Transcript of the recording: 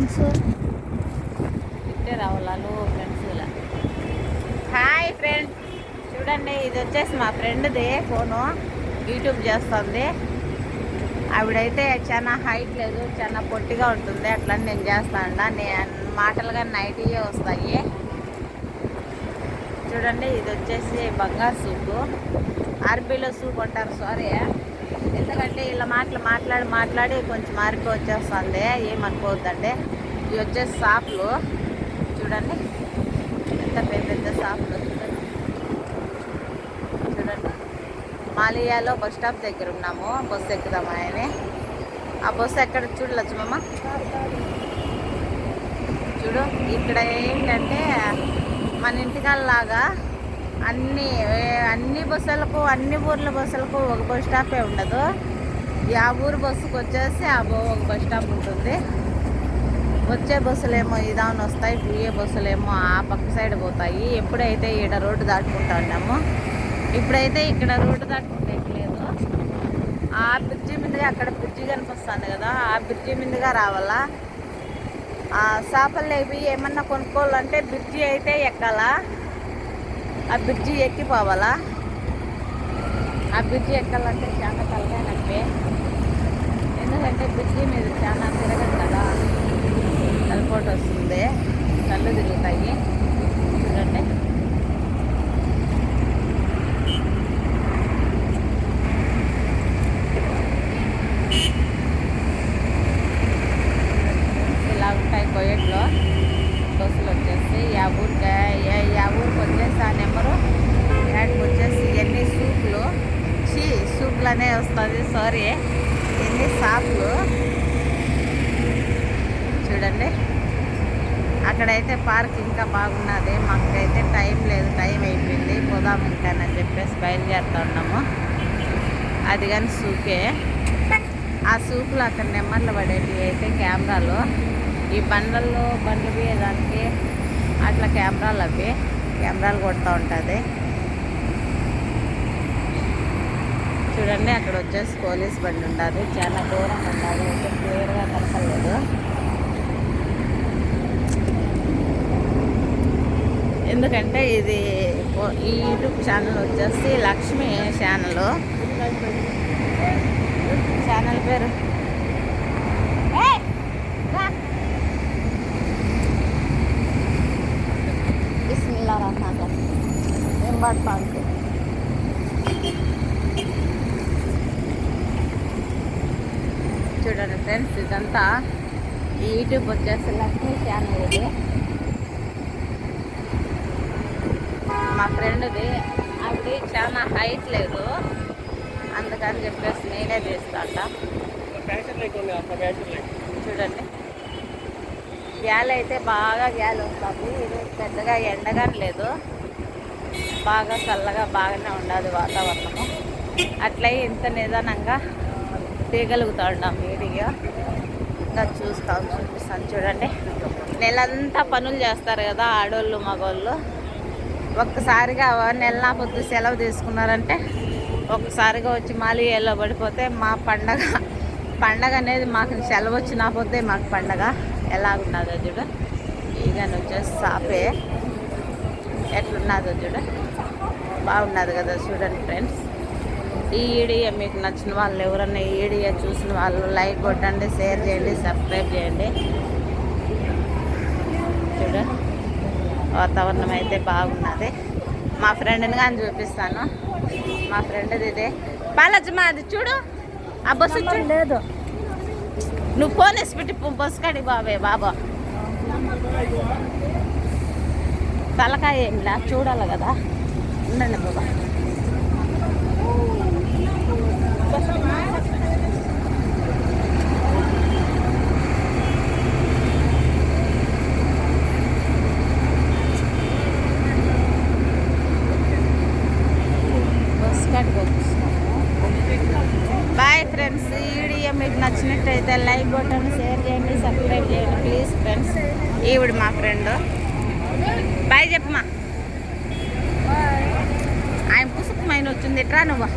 Friends ఇట్టే రావాలను friends ఇలా. Hi friends, చూడండి ఇది వచ్చేసి మా ఫ్రెండ్ది ఫోను. యూట్యూబ్ చేస్తుంది. ఆవిడైతే చాలా హైట్ లేదు, చాలా పొట్టిగా ఉంటుంది. అట్లని నేను చేస్తాను. నేను మాటలుగా నైట్యే వస్తాయి. చూడండి ఇది వచ్చేసి బంగారు సూపు. ఆర్బీలో సూప్ అంటారు, సారీ. ఎందుకంటే ఇలా మాట్లాడి కొంచెం ఆర్బీ వచ్చేస్తుంది, ఏమనుకోవద్దండి. ఇవి వచ్చేసి షాపులు చూడండి, ఎంత పెద్ద షాపులు చూడండి. మాలియాలో బస్ స్టాప్ దగ్గర ఉన్నాము. బస్సు ఎక్కుదామని. ఆ బస్సు ఎక్కడ చూడు లక్ష్మమ్మ, చూడు. ఇక్కడ ఏంటంటే మన ఇంటికాల్లాగా అన్ని బస్సులకు, అన్ని ఊర్ల బస్సులకు ఒక బస్ స్టాపే ఉండదు. ఆ ఊరు బస్సుకు వచ్చేసి ఒక బస్ స్టాప్ ఉంటుంది. వచ్చే బస్సులేమో ఇదాని వస్తాయి, పోయే బస్సులేమో ఆ పక్క సైడ్ పోతాయి. ఎప్పుడైతే ఇక్కడ రోడ్డు దాటుకుంటా ఉన్నాము, ఇప్పుడైతే ఇక్కడ రోడ్డు దాటుకుంటే లేదు. ఆ బ్రిడ్జి మీదుగా, అక్కడ బ్రిడ్జి కనిపిస్తుంది కదా, ఆ బ్రిడ్జి మీదుగా రావాలా. ఆ చేపలు ఇవి ఏమన్నా కొనుక్కోవాలంటే బ్రిడ్జి అయితే ఎక్కాలా. ఆ బ్రిడ్జి ఎక్కిపోవాలా. ఆ బ్రిడ్జి ఎక్కాలంటే చాలా తలకాయ నొప్పి. ఎందుకంటే బ్రిడ్జి మీద చాలా తిరగదు కదా, తలపోటు వస్తుంది, కళ్ళు తిరుగుతాయి. చూడండి ఇలా ఉంటాయి కోయట్లో బస్సులు వచ్చేసి. యా ఊరికి వచ్చేసి ఆ నెంబరు యాడ్కి వచ్చేసి ఎన్ని సూపులు సూపులనే వస్తుంది, సారీ, ఎన్ని షాపులు చూడండి. అక్కడైతే పార్క్ ఇంకా బాగున్నది. మాకైతే టైం లేదు, టైం అయిపోయింది, పోదాం ఇంకానని చెప్పేసి బయలుదేరుతూ ఉన్నాము. అది కానీ సూపే. ఆ సూపులు అక్కడ నెమ్మర్లు పడేటివి అయితే కెమెరాలు. ఈ బండ్లు పోయేదానికి అట్లా కెమెరాలు కొడుతూ ఉంటుంది. చూడండి అక్కడ వచ్చేసి పోలీస్ బండి ఉంటుంది, చాలా దూరంగా ఉంటుంది, అయితే క్లియర్గా కనపడలేదు. ఎందుకంటే ఇది ఈ యూట్యూబ్ ఛానల్ వచ్చేసి లక్ష్మి ఛానల్ పేరు బిస్మిల్లా రహమాన్ రహీం. ఎంబాట్ పాంక్. చూడండి ఫ్రెండ్స్, ఇదంతా ఈ యూట్యూబ్ వచ్చేసి లక్ష్మి ఛానల్. ఇది మా ఫ్రెండ్ది. ఆవిడ చాలా హైట్ లేదు, అందుకని చెప్పేసి నేనే తీస్తాట. చూడండి గ్యాల్ అయితే బాగా గ్యాల్ వస్తుంది. ఇది పెద్దగా ఎండగానే లేదు, బాగా చల్లగా బాగానే ఉండదు వాతావరణము. అట్లయి ఇంత నిదానంగా తీయగలుగుతా ఉన్నాం వీడియో. ఇంకా చూపిస్తాను చూడండి. నెలంతా పనులు చేస్తారు కదా ఆడోళ్ళు మగోళ్ళు. ఒక్కసారిగా నెల పొద్దు సెలవు తీసుకున్నారంటే ఒక్కసారిగా వచ్చి మాలియాలో పడిపోతే మా పండగ అనేది మాకు సెలవు వచ్చిన పోతే మాకు పండగ ఎలాగున్నదో చూడు. ఈగని వచ్చేసి సాపే ఎట్లున్నదో చూడు, బాగున్నది కదా. చూడండి ఫ్రెండ్స్, ఈ వీడియో మీకు నచ్చిన వాళ్ళు ఎవరన్నా ఈ వీడియో చూసిన వాళ్ళు లైక్ కొట్టండి, షేర్ చేయండి, సబ్స్క్రైబ్ చేయండి. చూడండి వాతావరణం అయితే బాగున్నది. మా ఫ్రెండ్ని కానీ చూపిస్తాను. మా ఫ్రెండ్ది ఇదే పాలచ్చమ్మ, అది చూడు. ఆ బస్సు చూడు. లేదు, నువ్వు ఫోన్ వేసి పెట్టి బస్సు కాడి బాబా తలకాయ ఏంలా చూడాలి కదా. ఉండండి బాబా. బాయ్ ఫ్రెండ్స్, ఈ వీడియో మీకు నచ్చినట్టయితే లైక్ కొట్టండి, షేర్ చేయండి, సబ్స్క్రైబ్ చేయండి ప్లీజ్ ఫ్రెండ్స్. ఈవిడ మా ఫ్రెండ్. బాయ్ చెప్పమా. ఆయన పుసుకుమైన వచ్చింది, ఎట్రా నువ్వు.